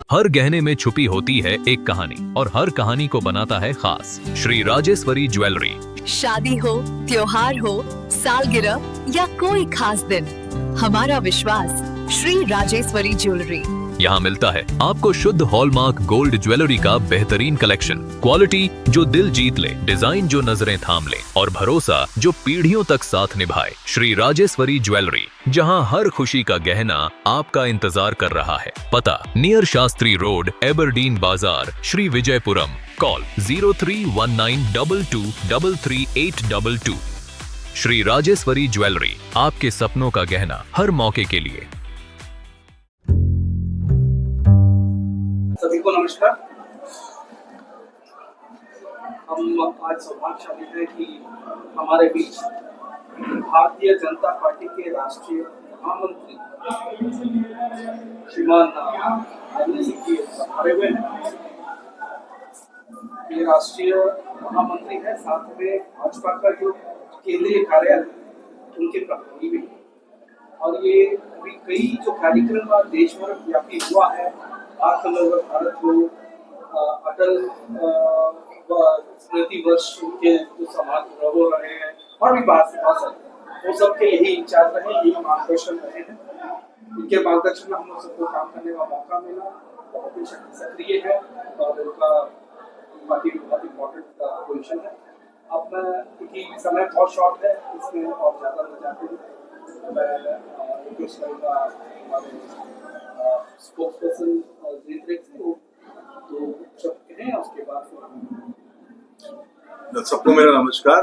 हर गहने में छुपी होती है एक कहानी और हर कहानी को बनाता है खास। श्री राजेश्वरी ज्वेलरी। शादी हो, त्योहार हो, सालगिरह या कोई खास दिन, हमारा विश्वास श्री राजेश्वरी ज्वेलरी। यहाँ मिलता है आपको शुद्ध हॉलमार्क गोल्ड ज्वेलरी का बेहतरीन कलेक्शन, क्वालिटी जो दिल जीत ले, डिजाइन जो नजरें थाम ले और भरोसा जो पीढ़ियों तक साथ निभाए। श्री राजेश्वरी ज्वेलरी, जहाँ हर खुशी का गहना आपका इंतजार कर रहा है। पता नियर शास्त्री रोड, एबरडीन बाजार, श्री विजयपुरम। कॉल 031922333822। श्री राजेश्वरी ज्वेलरी, आपके सपनों का गहना हर मौके के लिए। सभी को नमस्कार। हम आज सौभाग्यशाली हैं कि हमारे बीच भारतीय जनता पार्टी के राष्ट्रीय महामंत्री श्रीमान अरुण सिंह जी हमारे हुए हैं। ये राष्ट्रीय महामंत्री है, साथ में भाजपा का जो केंद्रीय कार्यालय उनके प्रभारी भी हैं। और ये अभी कई जो कार्यक्रम देश भर व्यापी हुआ है, आत्मनिर्भर भारत को, अटल स्मृति वर्ष के जो समारोह हो रहे हैं और भी बात से बहुत सारे, वो सबके यही इंचार्ज रहे, यही मार्गदर्शन रहे हैं। इनके मार्गदर्शन में हम लोग सबको काम करने का मौका मिला। बहुत ही सक्रिय है और उनका पार्टी में बहुत इम्पोर्टेंट पोजिशन है। अब मैं, क्योंकि समय बहुत शॉर्ट है, इसमें और ज़्यादा न जाते हुए मैं रिक्वेस्ट करूँगा हमारे स्पोक्सपर्सन तो शब्द कहें, उसके बाद सबको मेरा नमस्कार।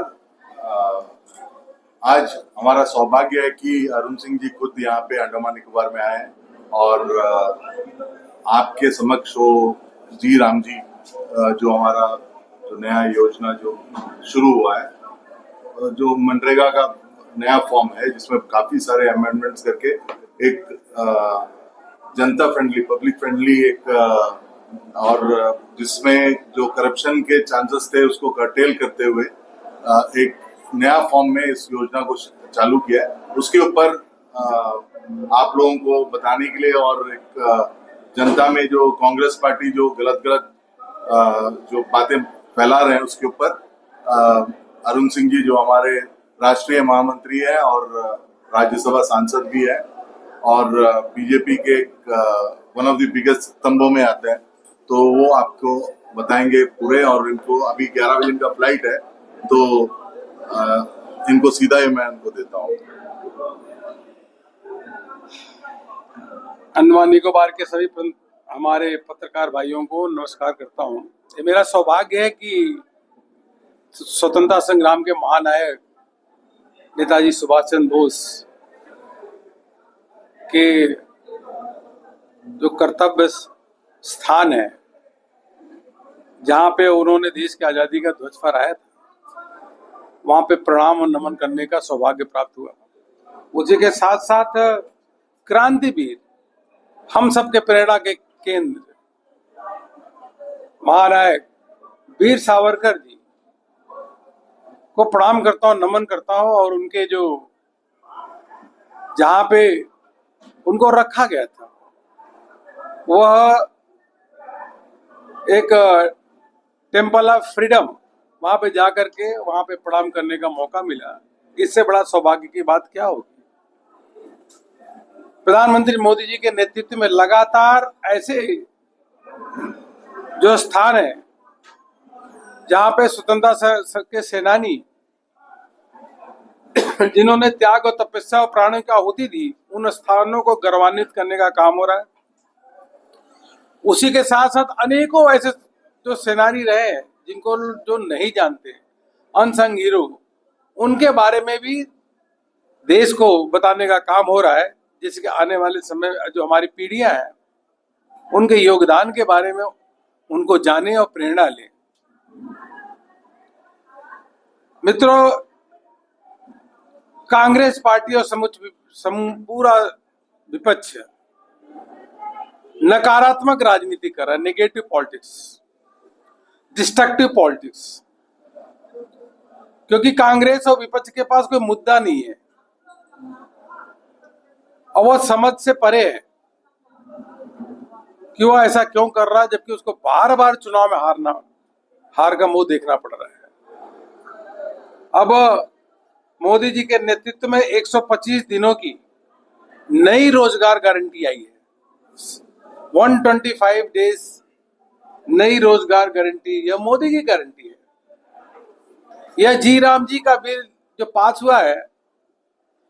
आज हमारा सौभाग्य है कि अरुण सिंह जी खुद यहाँ पे अंडमान निकोबार में आए हैं और आपके समक्ष हो जी राम जी, जो हमारा जो नया योजना जो शुरू हुआ है, जो मनरेगा का नया फॉर्म है, जिसमें काफी सारे अमेंडमेंट्स करके एक जनता फ्रेंडली, पब्लिक फ्रेंडली एक और जिसमें जो करप्शन के चांसेस थे उसको कर्टेल करते हुए एक नया फॉर्म में इस योजना को चालू किया है। उसके ऊपर आप लोगों को बताने के लिए और एक जनता में जो कांग्रेस पार्टी जो गलत जो बातें फैला रहे हैं, उसके ऊपर अरुण सिंह जी जो हमारे राष्ट्रीय महामंत्री है और राज्यसभा सांसद भी है और बीजेपी के वन ऑफ द बिगेस्ट स्तंभों में आते हैं, तो वो आपको बताएंगे पूरे। और इनको अभी 11 बजे इनका फ्लाइट है, तो इनको सीधा ही मैं इनको देता हूँ। अंडमान निकोबार के सभी हमारे पत्रकार भाइयों को नमस्कार करता हूँ। ये मेरा सौभाग्य है कि स्वतंत्रता संग्राम के महानायक नेताजी सुभाष चंद्र बोस के जो कर्तव्य स्थान है, जहाँ पे उन्होंने देश की आजादी का ध्वज फहराया था, वहाँ पे प्रणाम और नमन करने का सौभाग्य प्राप्त हुआ। उसी के साथ साथ क्रांतिवीर, हम सबके प्रेरणा के केंद्र महानायक वीर सावरकर जी को प्रणाम करता हूँ, नमन करता हूँ। और उनके जो जहाँ पे उनको रखा गया था, वह एक टेम्पल ऑफ फ्रीडम, वहां पे जाकर के वहां पे प्रणाम करने का मौका मिला। इससे बड़ा सौभाग्य की बात क्या होगी। प्रधानमंत्री मोदी जी के नेतृत्व में लगातार ऐसे जो स्थान है जहां पे स्वतंत्रता के सेनानी जिन्होंने त्याग और तपस्या और प्राणों की आहुति दी, उन स्थानों को गौरवान्वित करने का काम हो रहा है। उसी के साथ साथ अनेकों ऐसे जो सेनानी रहे हैं जिनको जो नहीं जानते, अनसंग हीरो, उनके बारे में भी देश को बताने का काम हो रहा है, जिसके आने वाले समय जो हमारी पीढ़ियां हैं उनके योगदान के बारे में उनको जाने और प्रेरणा लें। मित्रों, कांग्रेस पार्टी और पूरा विपक्ष नकारात्मक राजनीति कर रहा है, नेगेटिव पॉलिटिक्स, डिस्ट्रक्टिव पॉलिटिक्स, क्योंकि कांग्रेस और विपक्ष के पास कोई मुद्दा नहीं है और वह समझ से परे है। कि वो ऐसा क्यों कर रहा है, जबकि उसको बार बार चुनाव में हार का मुंह देखना पड़ रहा है। अब मोदी जी के नेतृत्व में 125 दिनों की नई रोजगार गारंटी आई है। 125 डेज नई रोजगार गारंटी, यह मोदी की गारंटी है। यह जी राम जी का बिल जो पास हुआ है,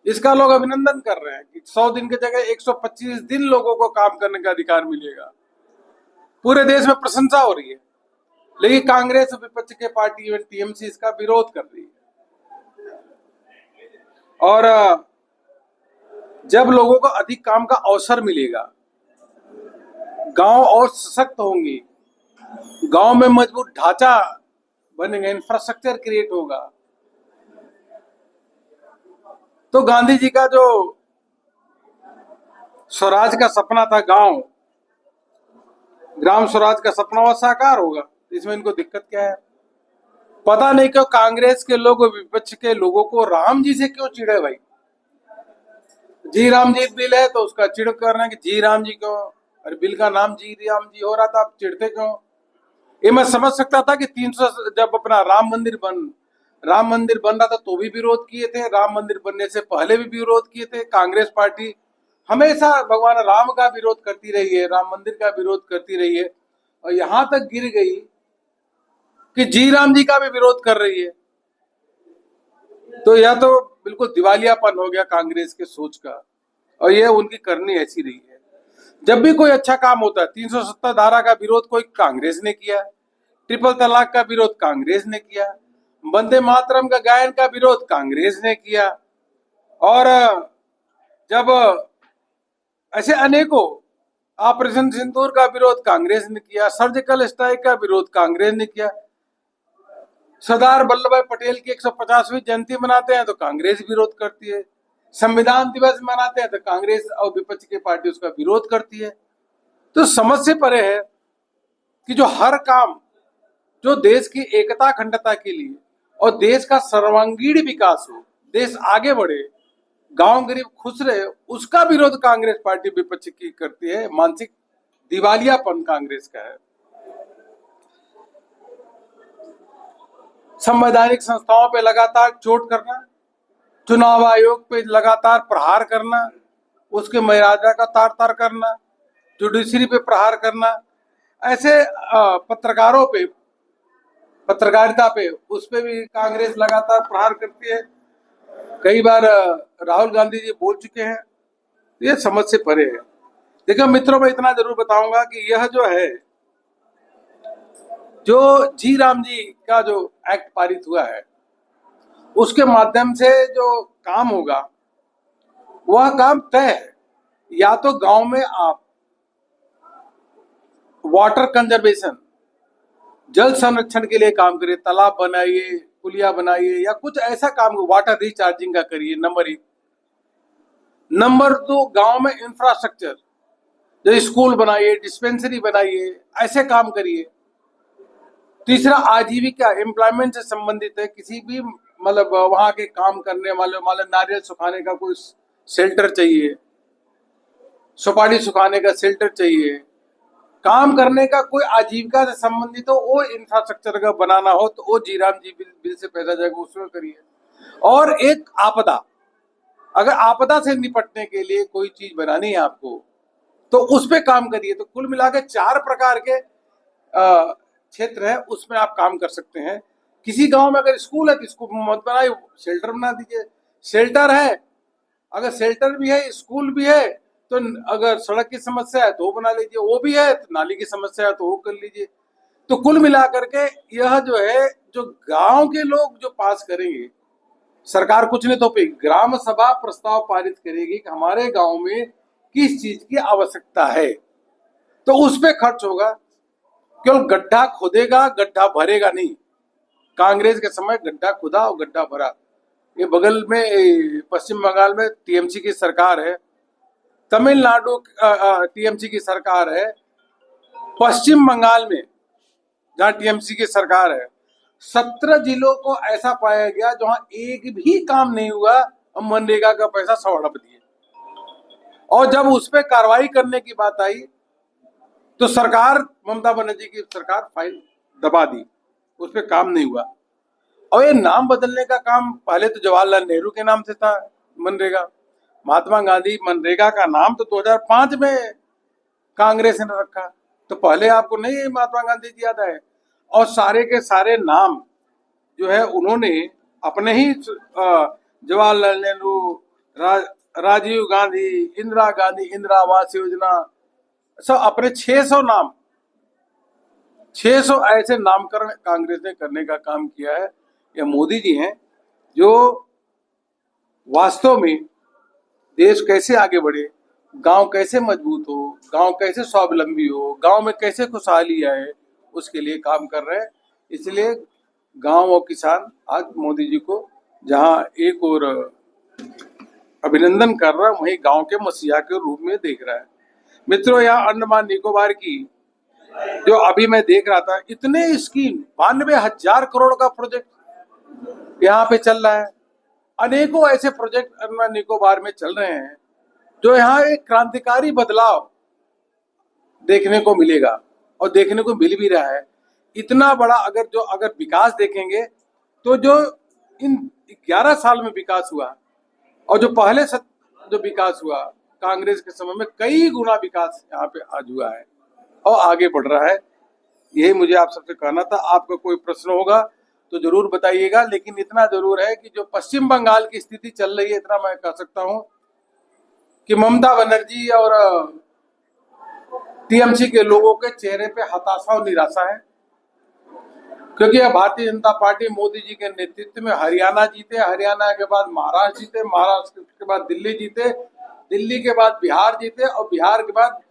इसका लोग अभिनंदन कर रहे हैं कि 100 दिन की जगह 125 दिन लोगों को काम करने का अधिकार मिलेगा। पूरे देश में प्रशंसा हो रही है, लेकिन कांग्रेस विपक्ष के पार्टी इवन टीएमसी इसका विरोध कर रही है। और जब लोगों को अधिक काम का अवसर मिलेगा, गांव और सशक्त होंगे, गांव में मजबूत ढांचा बनेगा, इंफ्रास्ट्रक्चर क्रिएट होगा, तो गांधी जी का जो स्वराज का सपना था, ग्राम स्वराज का सपना, वह साकार होगा। इसमें इनको दिक्कत क्या है? पता नहीं क्यों कांग्रेस के लोग विपक्ष के लोगों को राम जी से क्यों चिढ़े भाई। जी राम जी बिल है तो उसका चिढ़ कर रहे हैं कि जी राम जी क्यों, अरे बिल का नाम जी राम जी हो रहा था, आप चिढ़ते क्यों? ये मैं समझ सकता था कि 300 जब अपना राम मंदिर बन रहा था तो भी विरोध किए थे, राम मंदिर बनने से पहले भी विरोध किए थे। कांग्रेस पार्टी हमेशा भगवान राम का विरोध करती रही है, राम मंदिर का विरोध करती रही है, और यहां तक गिर गई कि जी राम जी का भी विरोध कर रही है। तो यह तो बिल्कुल दिवालियापन हो गया कांग्रेस के सोच का, और यह उनकी करनी ऐसी रही है। जब भी कोई अच्छा काम होता है, 370 धारा का विरोध कोई कांग्रेस ने किया, ट्रिपल तलाक का विरोध कांग्रेस ने किया, वंदे मातरम का गायन का विरोध कांग्रेस ने किया, और जब ऐसे अनेकों, ऑपरेशन सिंदूर का विरोध कांग्रेस ने किया, सर्जिकल स्ट्राइक का विरोध कांग्रेस ने किया, सरदार वल्लभ भाई पटेल की 150वीं जयंती मनाते हैं तो कांग्रेस विरोध करती है, संविधान दिवस मनाते हैं तो कांग्रेस और विपक्ष की पार्टी उसका विरोध करती है। तो समझ से परे है कि जो हर काम जो देश की एकता अखंडता के लिए और देश का सर्वांगीण विकास हो, देश आगे बढ़े, गांव गरीब खुश रहे, उसका विरोध कांग्रेस पार्टी विपक्ष की करती है। मानसिक दिवालियापन कांग्रेस का है। संवैधानिक संस्थाओं पे लगातार चोट करना, चुनाव आयोग पे लगातार प्रहार करना, उसके मर्यादा का तार तार करना, जुडिशरी पे प्रहार करना, ऐसे पत्रकारों पे, पत्रकारिता पे, उस पे भी कांग्रेस लगातार प्रहार करती है। कई बार राहुल गांधी जी बोल चुके हैं, ये समझ से परे है। देखो मित्रों, मैं इतना जरूर बताऊंगा कि यह जो है, जो जी राम जी का जो एक्ट पारित हुआ है, उसके माध्यम से जो काम होगा वह काम तय है। या तो गांव में आप वाटर कंजर्वेशन, जल संरक्षण के लिए काम करिए, तालाब बनाइए, पुलिया बनाइए, या कुछ ऐसा काम, वाटर रिचार्जिंग का करिए, नंबर 1। नंबर 2, गांव में इंफ्रास्ट्रक्चर, जो स्कूल बनाइए, डिस्पेंसरी बनाइए, ऐसे काम करिए। तीसरा, आजीविका, एम्प्लॉयमेंट से संबंधित है, किसी भी मतलब वहां के काम करने वाले, मान नारियल सुखाने का कोई शेल्टर चाहिए, सुपारी सुखाने का शेल्टर चाहिए, काम करने का कोई आजीविका से संबंधित हो, वो इंफ्रास्ट्रक्चर का बनाना हो तो वो जी राम जी बिल से पैसा जाएगा, उसमें करिए। और एक आपदा, अगर आपदा से निपटने के लिए कोई चीज बनानी है आपको तो उस पे काम करिए। तो कुल मिलाकर 4 प्रकार के क्षेत्र है, उसमें आप काम कर सकते हैं। किसी गांव में अगर स्कूल है तो स्कूल मत बनाइए, शेल्टर बना दीजिए। शेल्टर है, अगर शेल्टर भी है, स्कूल भी है, तो अगर सड़क की समस्या है तो वो बना लीजिए, वो भी है तो नाली की समस्या है तो वो कर लीजिए। तो कुल मिलाकर के यह जो है, जो गांव के लोग जो पास करेंगे, सरकार कुछ नहीं तो ग्राम सभा प्रस्ताव पारित करेगी कि हमारे गांव में किस चीज की आवश्यकता है, तो उस पे खर्च होगा। केवल गड्ढा खोदेगा, गड्ढा भरेगा नहीं। कांग्रेस के समय गड्ढा खुदा और गड्ढा भरा। ये बगल में पश्चिम बंगाल में टीएमसी की सरकार है, तमिलनाडु टीएमसी की सरकार है, पश्चिम बंगाल में जहां टीएमसी की सरकार है, 17 जिलों को ऐसा पाया गया जहां एक भी काम नहीं हुआ और मनरेगा का पैसा 100 हड़प दिए। और जब उस पर कार्रवाई करने की बात आई तो सरकार, ममता बनर्जी की सरकार फाइल दबा दी, उस पर काम नहीं हुआ। और ये नाम बदलने का काम पहले तो जवाहरलाल नेहरू के नाम से था मनरेगा, महात्मा गांधी मनरेगा का नाम तो 2005 में कांग्रेस ने रखा, तो पहले आपको नहीं महात्मा गांधी जी याद है। और सारे के सारे नाम जो है उन्होंने अपने ही जवाहरलाल नेहरू, राजीव गांधी, इंदिरा गांधी इंदिरा आवास योजना, सब अपने 600 नाम, 600 ऐसे नामकरण कांग्रेस ने करने का काम किया है। यह मोदी जी हैं जो वास्तव में देश कैसे आगे बढ़े, गांव कैसे मजबूत हो, गांव कैसे स्वावलंबी हो, गांव में कैसे खुशहाली आए, उसके लिए काम कर रहे हैं। इसलिए गांव और किसान आज मोदी जी को जहां एक और अभिनंदन कर रहा है, वहीं गांव के मसीहा के रूप में देख रहा है। मित्रों, यहाँ अंडमान निकोबार की जो अभी मैं देख रहा था, इतने स्कीम 92,000 करोड़ का प्रोजेक्ट यहाँ पे चल रहा है। अनेकों ऐसे प्रोजेक्ट अंडमान निकोबार में चल रहे हैं जो यहाँ एक क्रांतिकारी बदलाव देखने को मिलेगा और देखने को मिल भी रहा है। इतना बड़ा अगर विकास देखेंगे तो जो इन 11 साल में विकास हुआ और जो पहले जो विकास हुआ कांग्रेस के समय में, कई गुना विकास यहाँ पे आज हुआ है और आगे बढ़ रहा है। यही मुझे आप सबसे कहना था। आपका कोई प्रश्न होगा तो जरूर बताइएगा, लेकिन इतना जरूर है कि जो पश्चिम बंगाल की स्थिति चल रही है, इतना मैं कह सकता हूं कि ममता बनर्जी और टीएमसी के लोगों के चेहरे पे हताशा और निराशा है, क्योंकि भारतीय जनता पार्टी मोदी जी के नेतृत्व में हरियाणा जीते, हरियाणा के बाद महाराष्ट्र जीते, महाराष्ट्र के बाद दिल्ली जीते, दिल्ली के बाद बिहार जीते और बिहार के बाद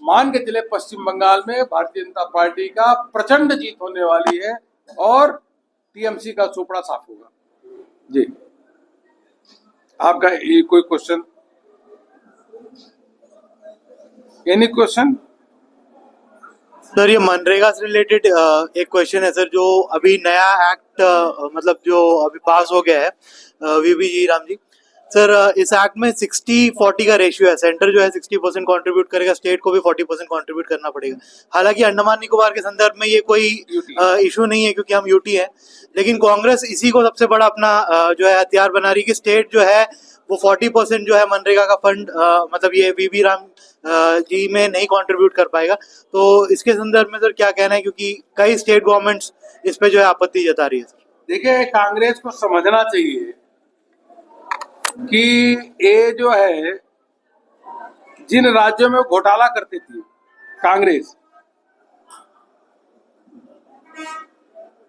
मान के चले पश्चिम बंगाल में भारतीय जनता पार्टी का प्रचंड जीत होने वाली है और टीएमसी का चोपड़ा साफ होगा। जी, आपका कोई क्वेश्चन? Any question? सर, ये मनरेगा से रिलेटेड एक क्वेश्चन है सर, जो अभी नया एक्ट मतलब जो अभी पास हो गया है वीबी जी राम जी सर, इस एक्ट में 60-40 का रेशियो है। सेंटर जो है 60% कंट्रीब्यूट करेगा, स्टेट को भी 40% कंट्रीब्यूट करना पड़ेगा। हालांकि अंडमान निकोबार के संदर्भ में ये कोई इशू नहीं है क्योंकि हम यूटी है, लेकिन कांग्रेस इसी को सबसे बड़ा अपना जो है हथियार बना रही है कि स्टेट जो है वो 40% जो है मनरेगा का फंड मतलब ये वीबी राम जी में नहीं कंट्रीब्यूट कर पाएगा। तो इसके संदर्भ में सर क्या कहना है, क्योंकि कई स्टेट गवर्नमेंट्स इस पे जो है आपत्ति जता रही है सर। देखिए, कांग्रेस को समझना चाहिए कि ये जो है जिन राज्यों में घोटाला करती थी कांग्रेस,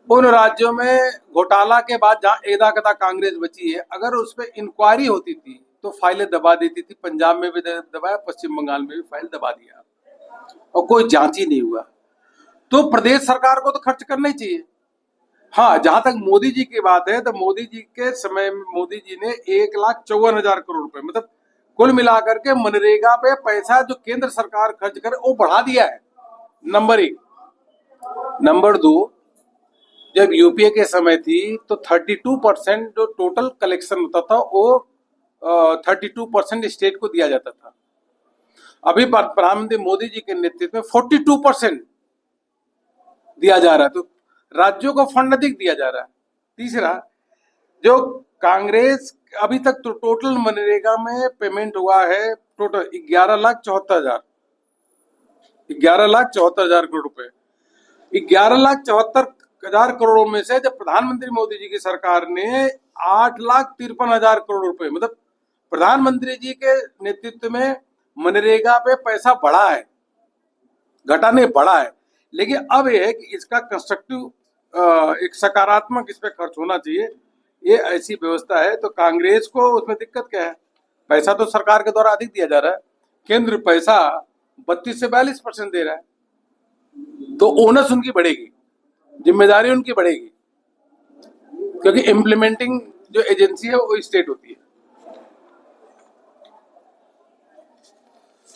उन राज्यों में घोटाला के बाद जहां एदा कदा कांग्रेस बची है, अगर उस पर इंक्वायरी होती थी तो फाइलें दबा देती थी। पंजाब में भी दबाया, पश्चिम बंगाल में भी फाइल दबा दिया और कोई जांच ही नहीं हुआ। तो प्रदेश सरकार को तो खर्च करना ही चाहिए। हाँ, जहां तक मोदी जी की बात है तो मोदी जी के समय में मोदी जी ने 1,54,000 करोड़ रुपए, मतलब कुल मिलाकर के मनरेगा पे पैसा जो केंद्र सरकार खर्च करे वो बढ़ा दिया है। नंबर 1। नंबर 2, जब यूपीए के समय थी तो 32% जो टोटल कलेक्शन होता था वो 32% स्टेट को दिया जाता था। अभी प्रधानमंत्री मोदी जी के नेतृत्व में 42% दिया जा रहा है, तो राज्यों को फंड अधिक दिया जा रहा है। तीसरा, जो कांग्रेस अभी तक तो टोटल मनरेगा में पेमेंट हुआ है टोटल 11,74,000 करोड़ रुपए। 11,74,000 करोड़ में से जब प्रधानमंत्री मोदी जी की सरकार ने 8,53,000 करोड़ रुपए, मतलब प्रधानमंत्री जी के नेतृत्व में मनरेगा पे पैसा बढ़ा है, घटा नहीं बढ़ा है। लेकिन अब यह है कि इसका कंस्ट्रक्टिव एक सकारात्मक इस पे खर्च होना चाहिए, ये ऐसी व्यवस्था है। तो कांग्रेस को उसमें दिक्कत क्या है? पैसा तो सरकार के द्वारा अधिक दिया जा रहा है, केंद्र पैसा 32 से 42% दे रहा है, तो ओनस उनकी बढ़ेगी, जिम्मेदारी उनकी बढ़ेगी, क्योंकि इम्प्लीमेंटिंग जो एजेंसी है वो स्टेट होती है।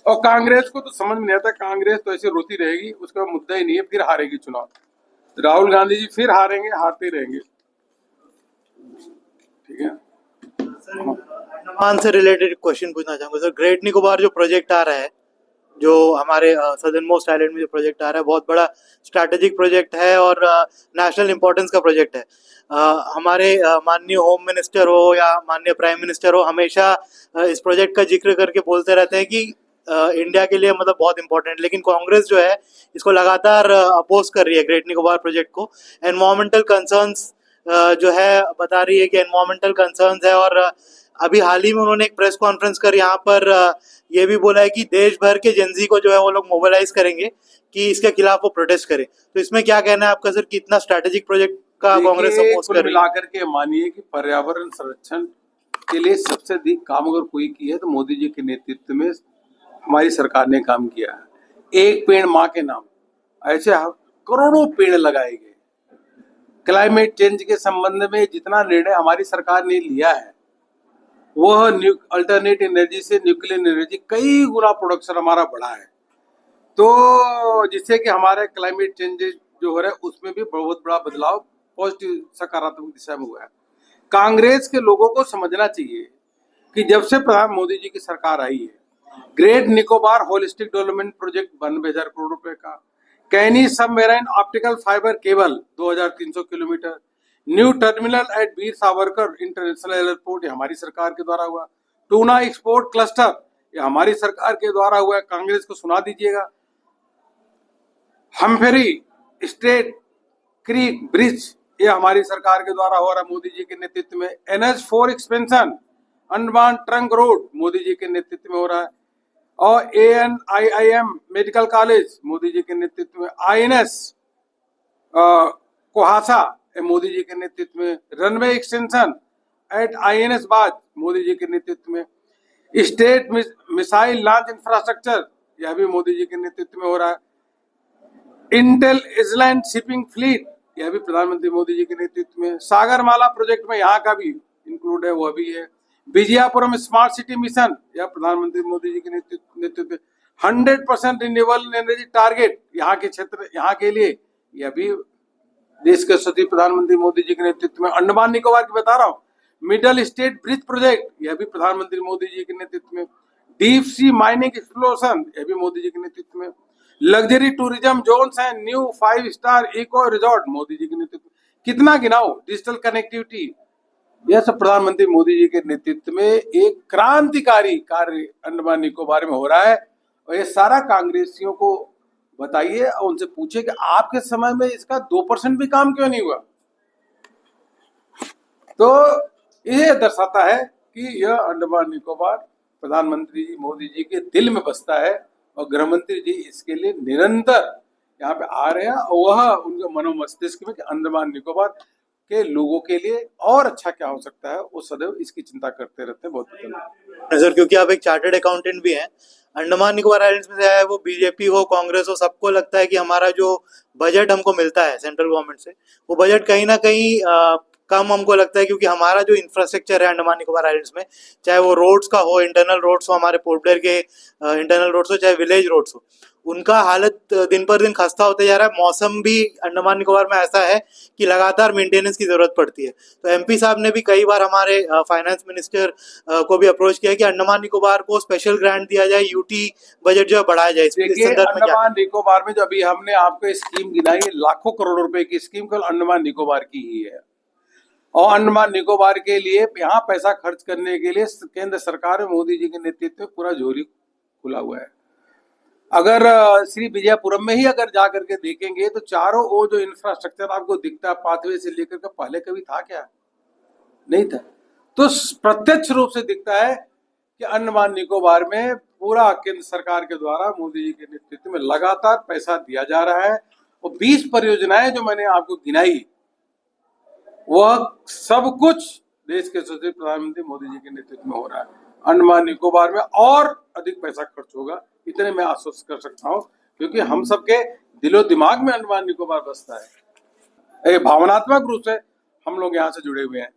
और कांग्रेस को तो समझ में नहीं आता, कांग्रेस तो ऐसे रोती रहेगी, उसका मुद्दा ही नहीं है, फिर हारेगी चुनाव। राहुल गांधी जी फिर हारेंगे, हारते रहेंगे। ठीक है अंडमान से रिलेटेड क्वेश्चन पूछना चाहूंगा सर। ग्रेट निकोबार जो प्रोजेक्ट आ रहा है, जो हमारे सदर्न मोस्ट आइलैंड में जो प्रोजेक्ट आ रहा है, बहुत बड़ा स्ट्रैटेजिक प्रोजेक्ट है और नेशनल इम्पोर्टेंस का प्रोजेक्ट है। हमारे माननीय होम मिनिस्टर हो या माननीय प्राइम मिनिस्टर हो, हमेशा इस प्रोजेक्ट का जिक्र करके बोलते रहते हैं कि इंडिया के लिए मतलब बहुत इंपॉर्टेंट, लेकिन कांग्रेस जो है इसको लगातार अपोज कर रही है ग्रेट निकोबार प्रोजेक्ट को। एनवायरमेंटल कंसर्न्स जो है बता रही है कि एनवायरमेंटल कंसर्न्स है, और अभी हाल ही में उन्होंने एक प्रेस कॉन्फ्रेंस कर यहाँ पर ये भी बोला है कि देश भर के जेनजी को जो है वो लोग मोबिलाइज करेंगे कि इसके खिलाफ वो प्रोटेस्ट करें। तो इसमें क्या कहना है आपका सर, कितना स्ट्रैटेजिक प्रोजेक्ट का कांग्रेस अपोज कर रही है? मिलाकर के मानिए कि पर्यावरण संरक्षण के लिए सबसे अधिक काम अगर कोई किया है तो मोदी जी के नेतृत्व में हमारी सरकार ने काम किया है। एक पेड़ माँ के नाम, ऐसे करोड़ों पेड़ लगाए गए। क्लाइमेट चेंज के संबंध में जितना निर्णय हमारी सरकार ने लिया है, वह अल्टरनेट एनर्जी से न्यूक्लियर एनर्जी कई गुना प्रोडक्शन हमारा बढ़ा है, तो जिससे कि हमारे क्लाइमेट चेंज जो हो रहा है उसमें भी बहुत बड़ा बदलाव पॉजिटिव सकारात्मक दिशा में हुआ है। कांग्रेस के लोगों को समझना चाहिए कि जब से प्रधानमंत्री मोदी जी की सरकार आई है, great Nicobar holistic development project 92,000 crore रुपए का, CANI submarine optical fibre cable 2,300 kilometre, new terminal at Veer Savarkar international airport, ये हमारी सरकार के द्वारा हुआ। टूना एक्सपोर्ट क्लस्टर, ये हमारी सरकार के द्वारा हुआ है, कांग्रेस को सुना दीजिएगा। हम्फेरी स्ट्रेट क्रीक ब्रिज, ये हमारी सरकार के द्वारा हो रहा है मोदी जी के नेतृत्व में। NH4 expansion, Andaman trunk road Modi ji के नेतृत्व में हो रहा है। और ANIIM medical college Modi ji के नेतृत्व में। INS कोहासा मोदी जी के नेतृत्व में। रनवे एक्सटेंशन एट INS बाज मोदी जी के नेतृत्व में। स्टेट मिसाइल लॉन्च इंफ्रास्ट्रक्चर, यह भी मोदी जी के नेतृत्व में हो रहा है। इंटेल इजलैंड शिपिंग फ्लीट, यह भी प्रधानमंत्री मोदी जी के नेतृत्व में। सागरमाला प्रोजेक्ट में यहाँ का भी इंक्लूड है, वह भी है। विजयापुरम स्मार्ट सिटी मिशन, यह प्रधानमंत्री मोदी जी के नेतृत्व में। 100% रिन्यूएबल एनर्जी टारगेट यहाँ के क्षेत्र, यहाँ के लिए, यह भी देश के सचिव प्रधानमंत्री मोदी जी के नेतृत्व में। अंडमान निकोबार की बता रहा हूँ, मिडल स्टेट ब्रिज प्रोजेक्ट, यह भी प्रधानमंत्री मोदी जी के नेतृत्व में। डीप सी माइनिंग एक्सप्लोरेशन, यह भी मोदी जी के नेतृत्व में। Luxury tourism zones and new 5-स्टार इको रिजॉर्ट, मोदी जी के नेतृत्व में। कितना गिनाओ, डिजिटल कनेक्टिविटी, यह सब प्रधानमंत्री मोदी जी के नेतृत्व में एक क्रांतिकारी कार्य अंडमान निकोबार में हो रहा है। और ये सारा कांग्रेसियों को बताइए और उनसे पूछिए कि आपके समय में इसका 2% भी काम क्यों नहीं हुआ। तो ये दर्शाता है कि यह अंडमान निकोबार प्रधानमंत्री मोदी जी के दिल में बसता है, और गृह मंत्री जी इसके लिए निरंतर यहाँ पे आ रहे हैं, और वह उनके मनोमस्तिष्क में कि अंडमान निकोबार के लोगों के लिए और अच्छा क्या हो सकता है, वो सदैव इसकी चिंता करते रहते हैं। बहुत धन्यवाद सर, क्योंकि आप एक चार्टर्ड अकाउंटेंट भी हैं, अंडमान निकोबार आइलैंड्स में चाहे वो बीजेपी हो, कांग्रेस हो, सबको लगता है कि हमारा जो बजट हमको मिलता है सेंट्रल गवर्नमेंट से, वो बजट कहीं ना कहीं कम हमको लगता है, क्योंकि हमारा जो इंफ्रास्ट्रक्चर है अंडमान निकोबार आइलैंड्स में, चाहे वो रोड्स का हो, इंटरनल रोड्स हो, हमारे पोर्ट ब्लेयर के इंटरनल रोड्स हो, चाहे विलेज रोड्स हो, उनका हालत दिन पर दिन खस्ता होते जा रहा है। मौसम भी अंडमान निकोबार में ऐसा है कि लगातार मेंटेनेंस की जरूरत पड़ती है। तो MP साहब ने भी कई बार हमारे फाइनेंस मिनिस्टर को भी अप्रोच किया कि अंडमान निकोबार को स्पेशल ग्रांट दिया जाए, UT बजट जो है बढ़ाया जाए। अंडमान निकोबार में जो अभी हमने आपको स्कीम गिनाई, लाखों करोड़ रुपए की स्कीम केवल अंडमान निकोबार की ही है। और अंडमान निकोबार के लिए यहाँ पैसा खर्च करने के लिए केंद्र सरकार मोदी जी के नेतृत्व में पूरा झोली खुला हुआ है। अगर श्री विजयपुरम में ही अगर जा करके देखेंगे तो चारों ओर जो इंफ्रास्ट्रक्चर आपको दिखता है, पाथवे से लेकर के, पहले कभी था क्या? नहीं था। तो प्रत्यक्ष रूप से दिखता है कि अंडमान निकोबार में पूरा केंद्र सरकार के द्वारा मोदी जी के नेतृत्व में लगातार पैसा दिया जा रहा है। और 20 परियोजनाएं जो मैंने आपको गिनाई, वह सब कुछ देश के सचिव प्रधानमंत्री मोदी जी के नेतृत्व में हो रहा है। अंडमान निकोबार में और अधिक पैसा खर्च होगा, इतने मैं आश्वस्त कर सकता हूँ, क्योंकि हम सबके दिलो दिमाग में अंडमान निकोबार बसता है। भावनात्मक रूप से हम लोग यहाँ से जुड़े हुए हैं।